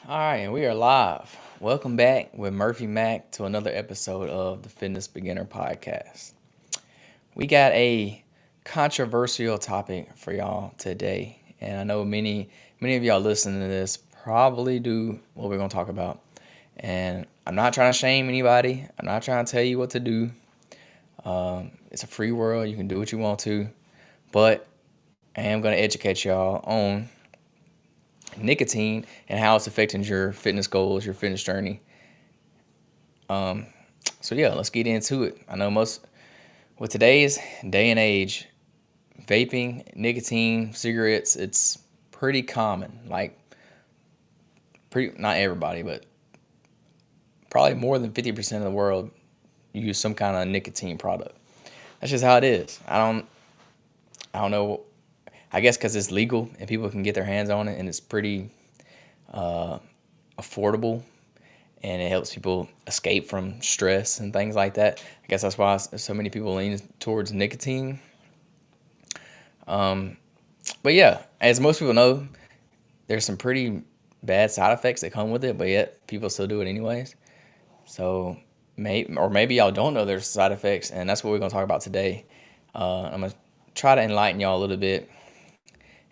All right, and we are live. Welcome back with Murphy Mack to another episode of the Fitness Beginner Podcast. We got a controversial topic for y'all today, and I know many of y'all listening to this probably do what we're gonna talk about. And I'm not trying to shame anybody. I'm not trying to tell you what to do. It's a free world. You can do what you want to, but I am gonna educate y'all on nicotine and how it's affecting your fitness goals, your fitness journey. So yeah, let's get into it. I know with today's day and age, vaping, nicotine, cigarettes, it's pretty common. Like pretty not everybody, but probably more than 50% of the world use some kind of nicotine product. That's just how it is. I don't know. I guess because it's legal and people can get their hands on it and it's pretty affordable and it helps people escape from stress and things like that. I guess that's why so many people lean towards nicotine. But yeah, as most people know, there's some pretty bad side effects that come with it, but yet people still do it anyways. So maybe y'all don't know there's side effects, and that's what we're gonna talk about today. I'm gonna try to enlighten y'all a little bit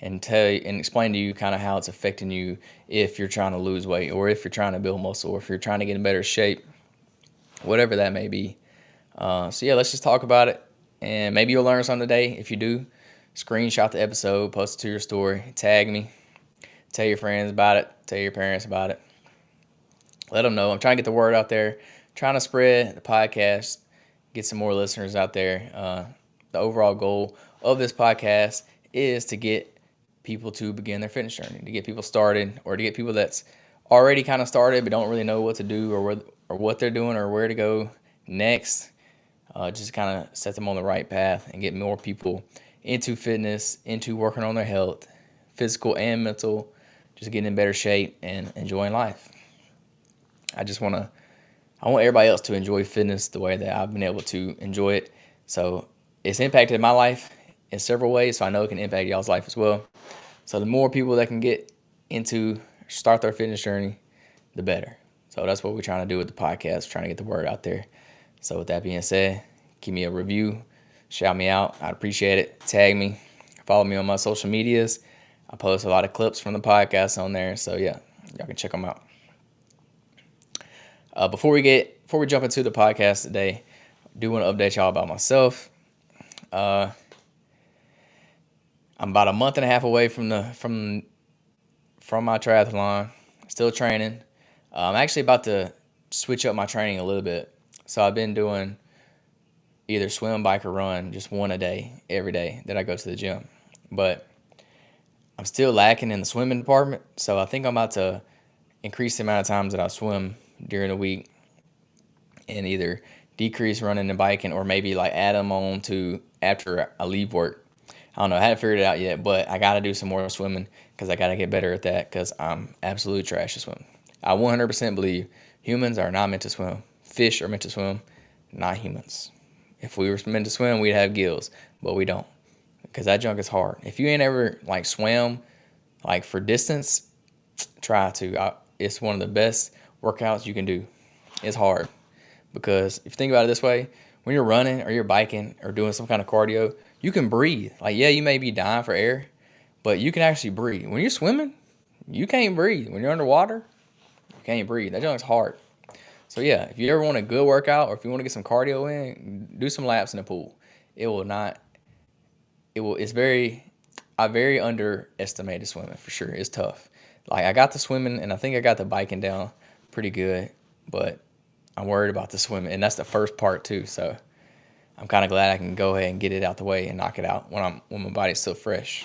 and tell you and explain to you kind of how it's affecting you if you're trying to lose weight or if you're trying to build muscle or if you're trying to get in better shape, whatever that may be. So yeah, let's just talk about it, and maybe you'll learn something today. If you do, screenshot the episode, post it to your story, tag me, tell your friends about it, tell your parents about it. Let them know. I'm trying to get the word out there, trying to spread the podcast, get some more listeners out there. The overall goal of this podcast is to get people to begin their fitness journey, to get people started, or to get people that's already kind of started but don't really know what to do or what they're doing or where to go next. Just kind of set them on the right path and get more people into fitness, into working on their health, physical and mental, just getting in better shape and enjoying life. I want everybody else to enjoy fitness the way that I've been able to enjoy it. So it's impacted my life in several ways, so I know it can impact y'all's life as well. So the more people that can start their fitness journey, the better. So that's what we're trying to do with the podcast, trying to get the word out there. So with that being said, give me a review, shout me out. I'd appreciate it. Tag me, follow me on my social medias. I post a lot of clips from the podcast on there. So yeah, y'all can check them out. Before we jump into the podcast today, I do want to update y'all about myself. I'm about a month and a half away from my triathlon. Still training. I'm actually about to switch up my training a little bit. So I've been doing either swim, bike, or run, just one a day, every day that I go to the gym. But I'm still lacking in the swimming department, so I think I'm about to increase the amount of times that I swim during the week and either decrease running and biking or maybe like add them on to after I leave work. I don't know. I haven't figured it out yet, but I got to do some more swimming because I got to get better at that because I'm absolute trash at swimming. I 100% believe humans are not meant to swim. Fish are meant to swim, not humans. If we were meant to swim, we'd have gills, but we don't because that junk is hard. If you ain't ever like swam like for distance, try to. It's one of the best workouts you can do. It's hard because if you think about it this way, when you're running or you're biking or doing some kind of cardio, you can breathe. Like, yeah, you may be dying for air, but you can actually breathe. When you're swimming, you can't breathe. When you're underwater, you can't breathe. That junk's hard. So yeah, if you ever want a good workout or if you want to get some cardio in, do some laps in the pool. I very underestimated swimming for sure. It's tough. Like I got the swimming and I think I got the biking down pretty good, but I'm worried about the swimming and that's the first part too. So I'm kind of glad I can go ahead and get it out the way and knock it out when my body's still fresh.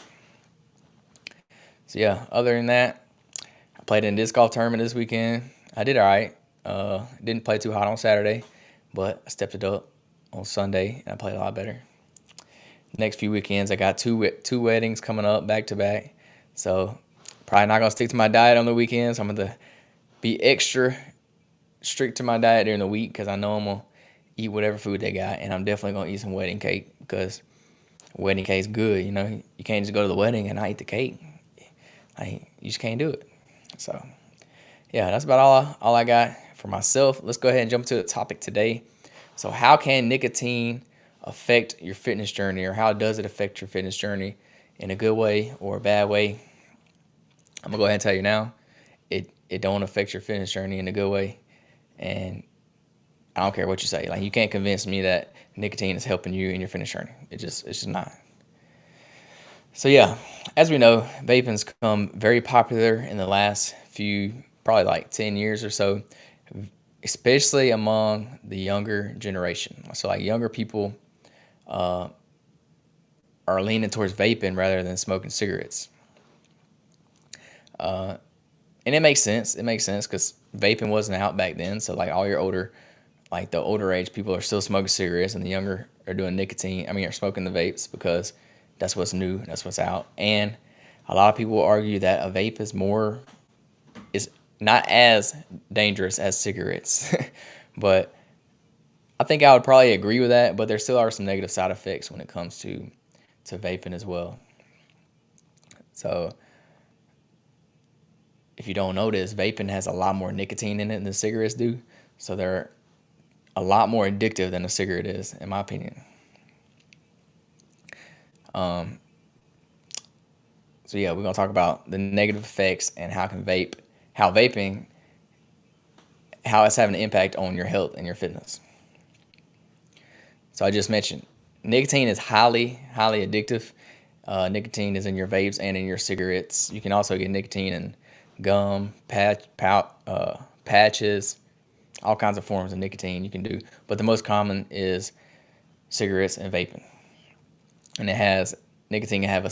So yeah, other than that, I played in a disc golf tournament this weekend. I did all right. Didn't play too hot on Saturday, but I stepped it up on Sunday and I played a lot better. Next few weekends, I got two weddings coming up back to back. So probably not going to stick to my diet on the weekends. I'm going to be extra strict to my diet during the week because I know I'm going to eat whatever food they got. And I'm definitely going to eat some wedding cake because wedding cake's good. You know, you can't just go to the wedding and not eat the cake. You just can't do it. So Yeah, that's about all I got for myself. Let's go ahead and jump to the topic today. So, how can nicotine affect your fitness journey, or how does it affect your fitness journey in a good way or a bad way? I'm gonna go ahead and tell you now. It don't affect your fitness journey in a good way, and I don't care what you say. Like, you can't convince me that nicotine is helping you in your fitness journey. It's just not. So yeah, as we know, vaping's become very popular in the last few, probably like 10 years or so, especially among the younger generation. So like younger people are leaning towards vaping rather than smoking cigarettes. And it makes sense. It makes sense because vaping wasn't out back then. So like all your older, like the older age people are still smoking cigarettes, and the younger are doing nicotine. I mean, are smoking the vapes because that's what's new. That's what's out. And a lot of people argue that a vape is not as dangerous as cigarettes. But I think I would probably agree with that. But there still are some negative side effects when it comes to vaping as well. So if you don't know this, vaping has a lot more nicotine in it than cigarettes do. So they're a lot more addictive than a cigarette is, in my opinion. So yeah, we're gonna talk about the negative effects and how vaping, how it's having an impact on your health and your fitness. So I just mentioned nicotine is highly, highly addictive. Nicotine is in your vapes and in your cigarettes. You can also get nicotine in gum, patches, all kinds of forms of nicotine you can do. But the most common is cigarettes and vaping. And it has nicotine can have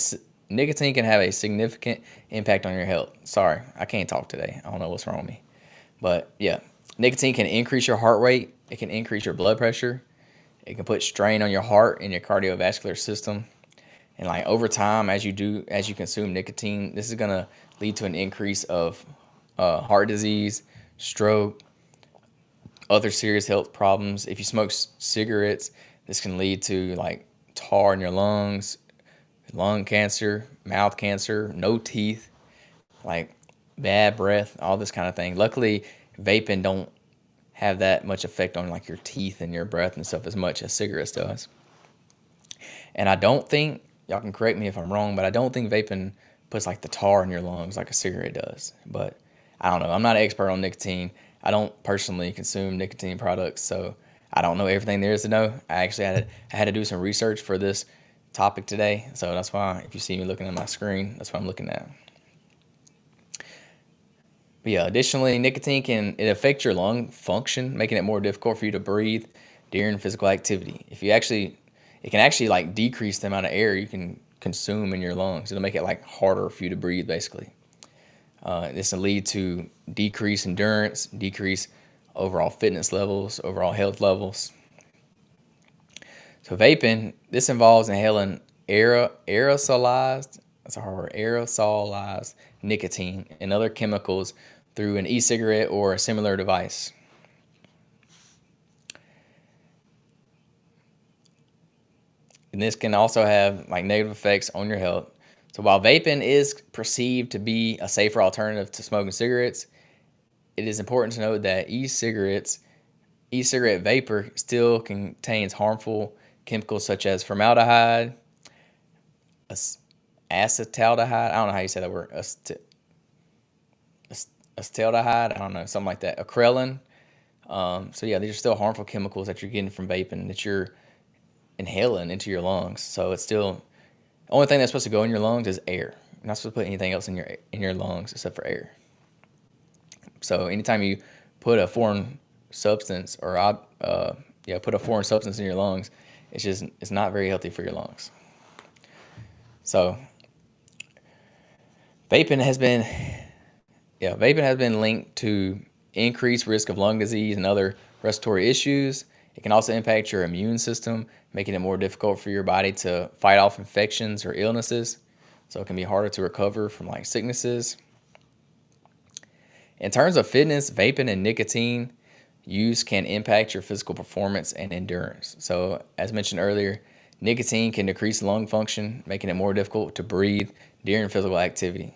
a significant impact on your health. Sorry, I can't talk today. I don't know what's wrong with me. But yeah, nicotine can increase your heart rate. It can increase your blood pressure. It can put strain on your heart and your cardiovascular system. And like over time, as you consume nicotine, this is gonna lead to an increase of heart disease, stroke, other serious health problems. If you smoke cigarettes, this can lead to like tar in your lungs, lung cancer, mouth cancer, no teeth, like bad breath, all this kind of thing. Luckily, vaping don't have that much effect on like your teeth and your breath and stuff as much as cigarettes does. And I don't think, y'all can correct me if I'm wrong, but I don't think vaping puts like the tar in your lungs like a cigarette does. But I don't know. I'm not an expert on nicotine. I don't personally consume nicotine products, so I don't know everything there is to know. I had to do some research for this topic today, so that's why if you see me looking at my screen, that's what I'm looking at. But yeah, additionally, nicotine can it affect your lung function, making it more difficult for you to breathe during physical activity. It can actually like decrease the amount of air you can consume in your lungs. It'll make it like harder for you to breathe, basically. This will lead to decreased endurance, decrease overall fitness levels, overall health levels. So vaping, this involves inhaling aerosolized, that's a hard word, aerosolized nicotine and other chemicals through an e-cigarette or a similar device. And this can also have like negative effects on your health. So while vaping is perceived to be a safer alternative to smoking cigarettes, it is important to note that e-cigarette vapor still contains harmful chemicals such as formaldehyde, acetaldehyde. I don't know how you say that word. Acetaldehyde. I don't know, something like that. Acrylon. So yeah, these are still harmful chemicals that you're getting from vaping that you're inhaling into your lungs. So it's still the only thing that's supposed to go in your lungs is air. You're not supposed to put anything else in your lungs except for air. So anytime you put a foreign substance put a foreign substance in your lungs, it's not very healthy for your lungs. So vaping has been linked to increased risk of lung disease and other respiratory issues. It can also impact your immune system, making it more difficult for your body to fight off infections or illnesses. So it can be harder to recover from like sicknesses. In terms of fitness, vaping and nicotine use can impact your physical performance and endurance. So as mentioned earlier, nicotine can decrease lung function, making it more difficult to breathe during physical activity.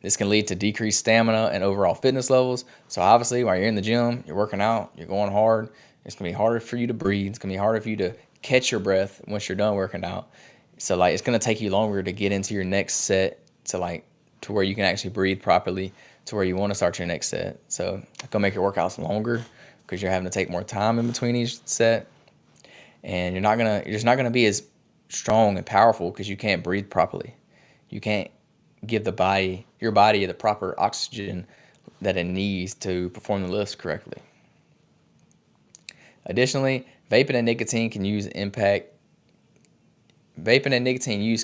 This can lead to decreased stamina and overall fitness levels. So obviously, while you're in the gym, you're working out, you're going hard, it's going to be harder for you to breathe. It's going to be harder for you to catch your breath once you're done working out. So like it's going to take you longer to get into your next set to where you can actually breathe properly to where you want to start your next set. So it's going to make your workouts longer because you're having to take more time in between each set. And you're just not gonna be as strong and powerful because you can't breathe properly. You can't give your body the proper oxygen that it needs to perform the lifts correctly. Additionally, vaping and nicotine use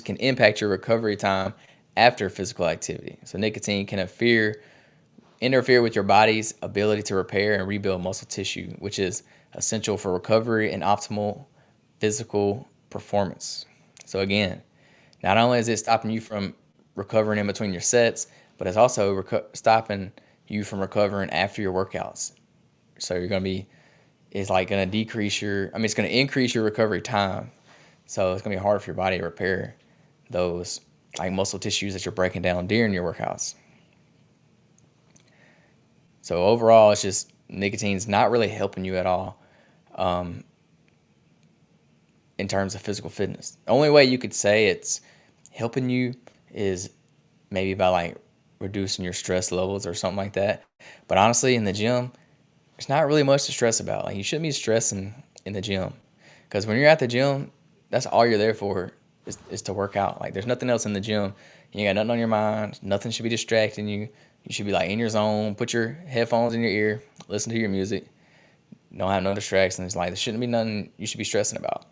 can impact your recovery time after physical activity. So nicotine can interfere with your body's ability to repair and rebuild muscle tissue, which is essential for recovery and optimal physical performance. So again, not only is it stopping you from recovering in between your sets, but it's also stopping you from recovering after your workouts. So it's going to it's going to increase your recovery time. So it's going to be harder for your body to repair those like muscle tissues that you're breaking down during your workouts. So overall, it's just nicotine's not really helping you at all in terms of physical fitness. The only way you could say it's helping you is maybe by like reducing your stress levels or something like that. But honestly, in the gym, there's not really much to stress about. Like you shouldn't be stressing in the gym because when you're at the gym, that's all you're there for is to work out. Like there's nothing else in the gym. You ain't got nothing on your mind. Nothing should be distracting you. You should be like in your zone. Put your headphones in your ear. Listen to your music. Don't have no distractions. Like there shouldn't be nothing you should be stressing about.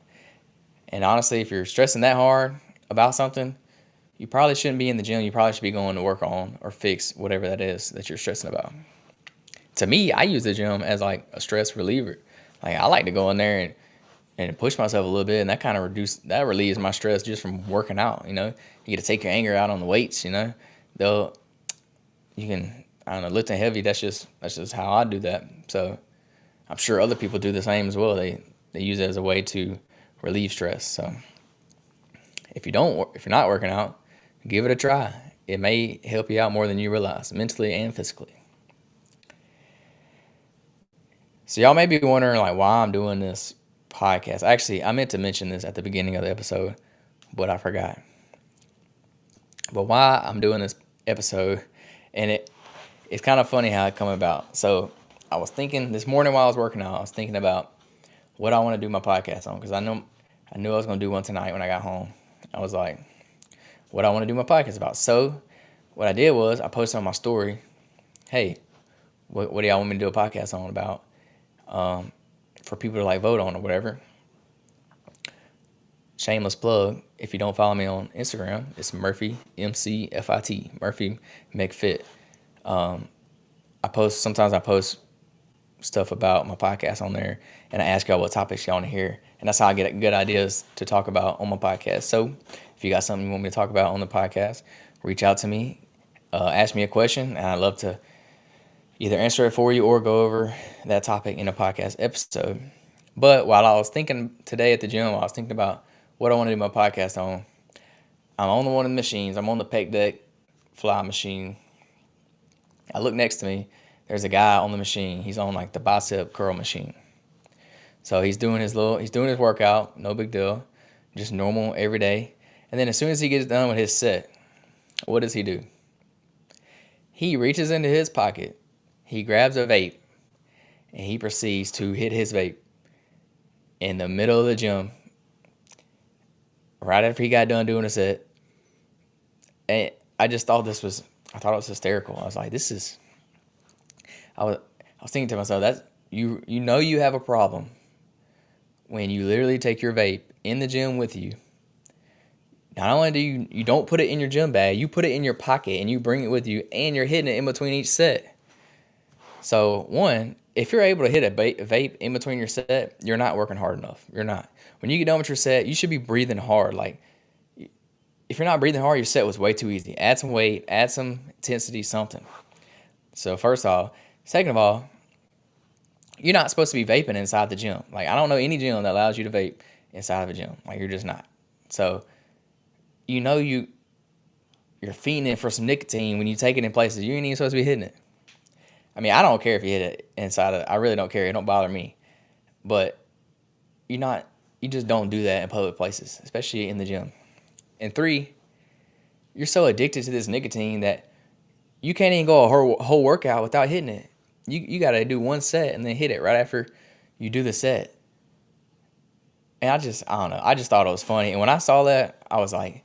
And honestly, if you're stressing that hard about something, you probably shouldn't be in the gym. You probably should be going to work on or fix whatever that is that you're stressing about. To me, I use the gym as like a stress reliever. Like I like to go in there and push myself a little bit, and that relieves my stress just from working out. You get to take your anger out on the weights. Lifting heavy. That's just how I do that. So I'm sure other people do the same as well. They use it as a way to relieve stress. So if you're not working out, give it a try. It may help you out more than you realize, mentally and physically. So y'all may be wondering like why I'm doing this podcast. Actually, I meant to mention this at the beginning of the episode, but I forgot. But why I'm doing this episode, and it's kind of funny how it come about. So I was thinking this morning while I was working out, I was thinking about what I want to do my podcast on because I knew I was going to do one tonight when I got home. I was like, what I want to do my podcast about. So what I did was I posted on my story, hey, what do y'all want me to do a podcast on about for people to like vote on or whatever. Shameless plug. If you don't follow me on Instagram, it's Murphy, MCFIT, Murphy McFit. Sometimes I post stuff about my podcast on there, and I ask y'all what topics y'all want to hear, and that's how I get good ideas to talk about on my podcast. So if you got something you want me to talk about on the podcast, reach out to me, ask me a question, and I'd love to either answer it for you or go over that topic in a podcast episode. But while I was thinking today at the gym, I was thinking about what I want to do my podcast on. I'm on one of the machines. I'm on the pec deck fly machine. I look next to me. There's a guy on the machine. He's on like the bicep curl machine. So he's doing his workout, no big deal, just normal every day. And then as soon as he gets done with his set, what does he do? He reaches into his pocket, he grabs a vape, and he proceeds to hit his vape in the middle of the gym right after he got done doing a set. And I thought it was hysterical. I was like, I was thinking to myself, that you have a problem when you literally take your vape in the gym with you. Not only do you don't put it in your gym bag, you put it in your pocket and you bring it with you, and you're hitting it in between each set. So one, if you're able to hit a vape in between your set, you're not working hard enough. You're not. When you get done with your set, you should be breathing hard. Like, if you're not breathing hard, your set was way too easy. Add some weight, add some intensity, something. So first off. Second of all, you're not supposed to be vaping inside the gym. Like, I don't know any gym that allows you to vape inside of a gym. Like, you're just not. So, you're fiending for some nicotine when you take it in places you ain't even supposed to be hitting it. I mean, I don't care if you hit it inside of, I really don't care. It don't bother me. But you just don't do that in public places, especially in the gym. And 3, you're so addicted to this nicotine that you can't even go a whole workout without hitting it. You got to do one set and then hit it right after you do the set. And I don't know. I just thought it was funny. And when I saw that, I was like,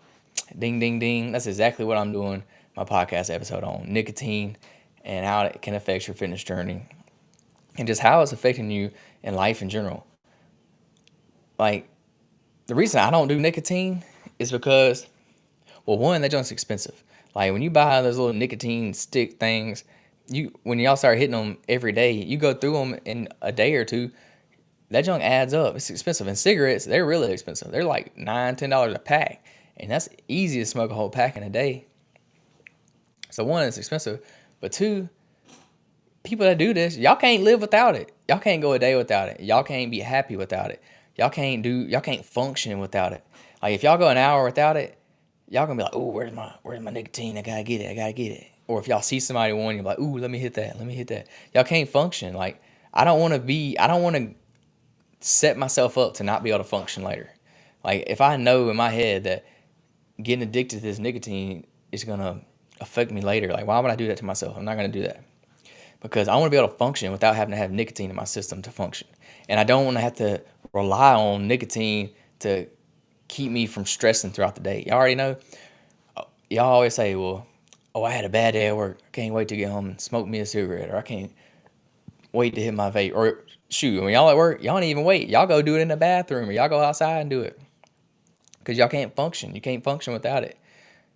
ding, ding, ding. That's exactly what I'm doing my podcast episode on nicotine and how it can affect your fitness journey and just how it's affecting you in life in general. Like, the reason I don't do nicotine is because, well, one, that junk's expensive. Like, when you buy those little nicotine stick things, when y'all start hitting them every day, you go through them in a day or two, that junk adds up. It's expensive. And cigarettes, they're really expensive. They're like $9, $10 a pack. And that's easy to smoke a whole pack in a day. So 1, it's expensive. But 2, people that do this, y'all can't live without it. Y'all can't go a day without it. Y'all can't be happy without it. Y'all can't function without it. Like, if y'all go an hour without it, y'all gonna be like, "Ooh, where's my nicotine? I gotta get it. Or if y'all see somebody one, you're like, "Ooh, let me hit that. Y'all can't function. Like, I don't want to set myself up to not be able to function later. Like, if I know in my head that getting addicted to this nicotine is gonna affect me later, like, why would I do that to myself? I'm not gonna do that. Because I want to be able to function without having to have nicotine in my system to function. And I don't want to have to rely on nicotine to keep me from stressing throughout the day. Y'all already know. Y'all always say, well, I had a bad day at work. I can't wait to get home and smoke me a cigarette. Or I can't wait to hit my vape. Or shoot, when y'all at work, y'all don't even wait. Y'all go do it in the bathroom or y'all go outside and do it. Because y'all can't function. You can't function without it.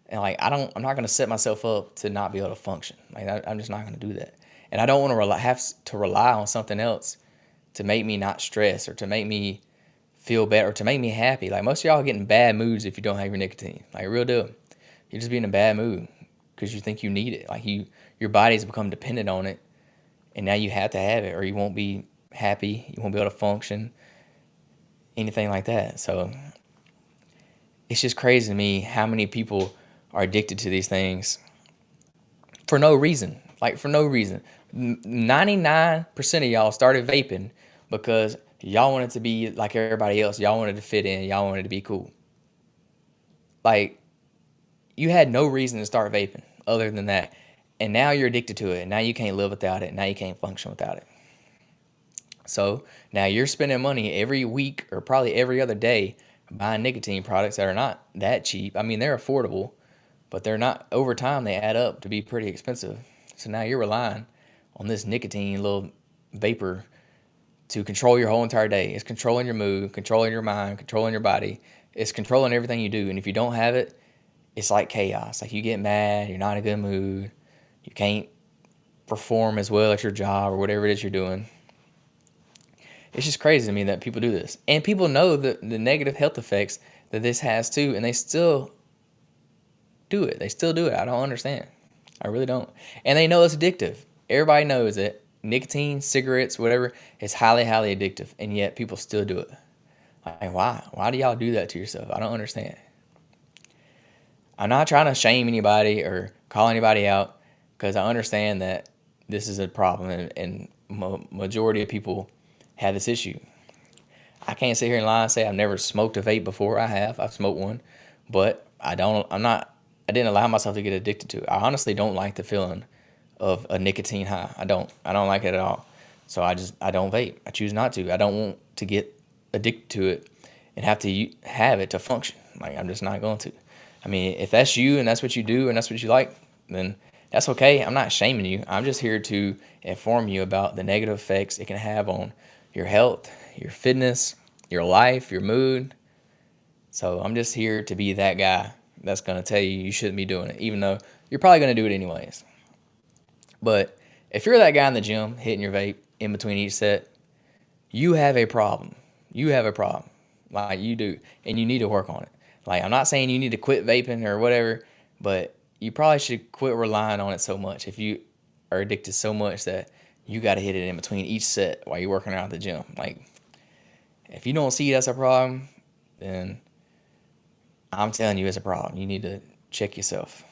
And like, I'm not going to set myself up to not be able to function. Like, I'm just not going to do that. And I don't want to have to rely on something else to make me not stress or to make me feel better or to make me happy. Like, most of y'all get in bad moods if you don't have your nicotine. Like, real deal. You just be in a bad mood because you think you need it. Like, your body's become dependent on it, and now you have to have it or you won't be happy. You won't be able to function, anything like that. So it's just crazy to me how many people are addicted to these things for no reason. Like, for no reason. 99% of y'all started vaping because y'all wanted to be like everybody else. Y'all wanted to fit in. Y'all wanted to be cool. Like, you had no reason to start vaping other than that. And now you're addicted to it. Now you can't live without it. Now you can't function without it. So now you're spending money every week or probably every other day buying nicotine products that are not that cheap. I mean, they're affordable, but they're not. Over time, they add up to be pretty expensive. So now you're relying on this nicotine little vapor to control your whole entire day. It's controlling your mood, controlling your mind, controlling your body. It's controlling everything you do. And if you don't have it, it's like chaos. Like, you get mad, you're not in a good mood, you can't perform as well at your job or whatever it is you're doing. It's just crazy to me that people do this. And people know the negative health effects that this has too, and they still do it. I don't understand. I really don't. And they know it's addictive. Everybody knows it. Nicotine, cigarettes, whatever, it's highly, highly addictive. And yet people still do it. Like, why? Why do y'all do that to yourself? I don't understand. I'm not trying to shame anybody or call anybody out, because I understand that this is a problem and majority of people have this issue. I can't sit here and lie and say I've never smoked a vape before. I have. I've smoked one. But I didn't allow myself to get addicted to it. I honestly don't like the feeling of a nicotine high. I don't like it at all. So I don't vape. I choose not to. I don't want to get addicted to it and have to have it to function. Like, I'm just not going to. I mean, if that's you and that's what you do and that's what you like, then that's okay. I'm not shaming you. I'm just here to inform you about the negative effects it can have on your health, your fitness, your life, your mood. So I'm just here to be that guy that's going to tell you shouldn't be doing it, even though you're probably going to do it anyways. But if you're that guy in the gym hitting your vape in between each set, you have a problem. Like, you do, and you need to work on it. Like, I'm not saying you need to quit vaping or whatever, but you probably should quit relying on it so much. If you are addicted so much that you got to hit it in between each set while you're working out at the gym. Like, if you don't see that's a problem, then I'm telling you it's a problem. You need to check yourself.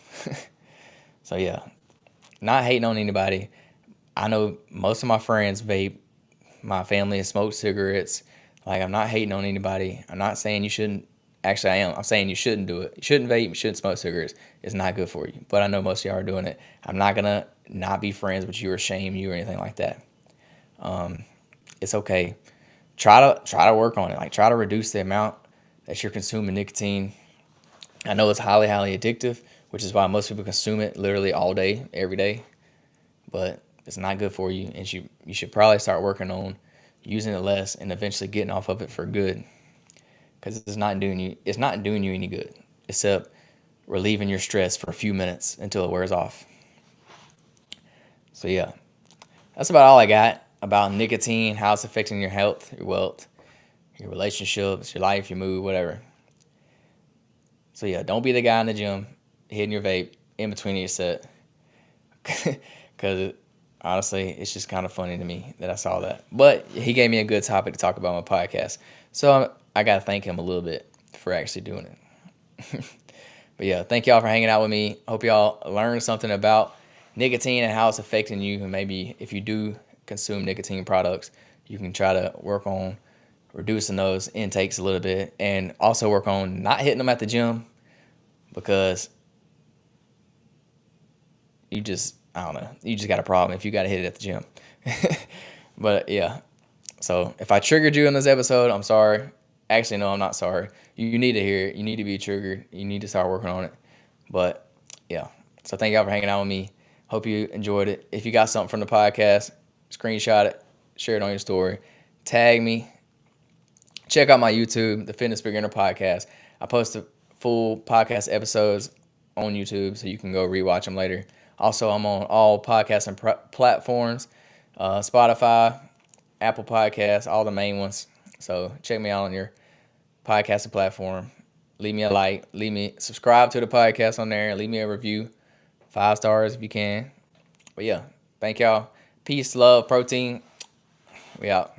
So yeah, not hating on anybody. I know most of my friends vape. My family smokes cigarettes. Like, I'm not hating on anybody. I'm not saying you shouldn't. Actually, I am. I'm saying you shouldn't do it. You shouldn't vape. You shouldn't smoke cigarettes. It's not good for you. But I know most of y'all are doing it. I'm not gonna not be friends with you or shame you or anything like that. It's okay. Try to work on it. Like, try to reduce the amount that you're consuming nicotine. I know it's highly addictive, which is why most people consume it literally all day, every day. But it's not good for you, and you should probably start working on using it less and eventually getting off of it for good, because it's not doing you any good except relieving your stress for a few minutes until it wears off. So yeah, that's about all I got about nicotine, how it's affecting your health, your wealth, your relationships, your life, your mood, whatever. So yeah, don't be the guy in the gym hitting your vape in between your set, because honestly, it's just kind of funny to me that I saw that. But he gave me a good topic to talk about on my podcast, so I got to thank him a little bit for actually doing it. But yeah, thank y'all for hanging out with me. Hope y'all learned something about nicotine and how it's affecting you. And maybe if you do consume nicotine products, you can try to work on reducing those intakes a little bit, and also work on not hitting them at the gym, because I don't know, you just got a problem if you got to hit it at the gym. But yeah, so if I triggered you in this episode, I'm sorry. Actually, no, I'm not sorry. You need to hear it. You need to be triggered. You need to start working on it. But yeah, so thank y'all for hanging out with me. Hope you enjoyed it. If you got something from the podcast, screenshot it, share it on your story, tag me. Check out my YouTube, the Fitness Beginner Podcast. I post the full podcast episodes on YouTube, so you can go rewatch them later. Also, I'm on all podcasting platforms, Spotify, Apple Podcasts, all the main ones. So check me out on your podcasting platform. Leave me a like. Subscribe to the podcast on there. Leave me a review. 5 stars if you can. But yeah, thank y'all. Peace, love, protein. We out.